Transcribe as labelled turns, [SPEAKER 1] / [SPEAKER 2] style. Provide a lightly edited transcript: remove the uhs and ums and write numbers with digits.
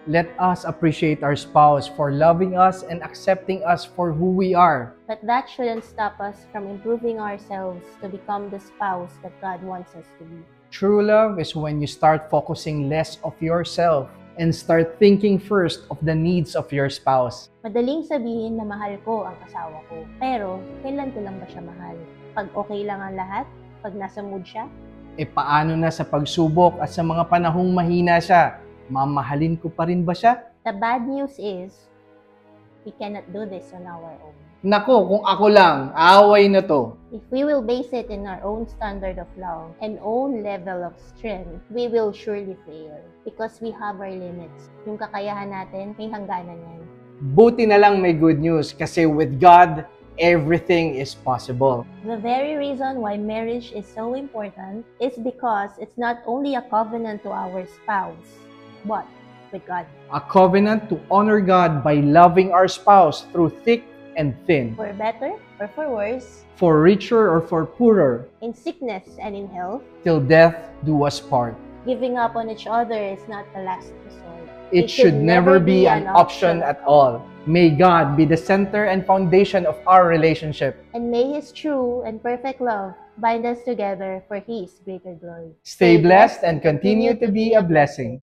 [SPEAKER 1] Let us appreciate our spouse for loving us and accepting us for who we are.
[SPEAKER 2] But that shouldn't stop us from improving ourselves to become the spouse that God wants us to be.
[SPEAKER 1] True love is when you start focusing less of yourself and start thinking first of the needs of your spouse.
[SPEAKER 2] Madaling sabihin na mahal ko ang asawa ko, pero kailan ko lang ba siya mahal? Pag okay lang ang lahat? Pag nasa mood siya?
[SPEAKER 1] E paano na sa pagsubok at sa mga panahong mahina siya? Mamahalin ko pa rin ba siya?
[SPEAKER 2] The bad news is, we cannot do this on our own.
[SPEAKER 1] Nako, kung ako lang, away na to.
[SPEAKER 2] If we will base it in our own standard of love and own level of strength, we will surely fail because we have our limits. Yung kakayahan natin, may hangganan yan.
[SPEAKER 1] Buti na lang may good news kasi with God, everything is possible.
[SPEAKER 2] The very reason why marriage is so important is because it's not only a covenant to our spouse, but with God.
[SPEAKER 1] A covenant to honor God by loving our spouse through thick and thin,
[SPEAKER 2] For better or for worse,
[SPEAKER 1] for richer or for poorer,
[SPEAKER 2] in sickness and in health,
[SPEAKER 1] till death do us part.
[SPEAKER 2] giving up on each other is not the last resort.
[SPEAKER 1] It should never be an option at all. May God be the center and foundation of our relationship.
[SPEAKER 2] And may His true and perfect love bind us together for His greater glory.
[SPEAKER 1] Stay blessed and continue to be a blessing.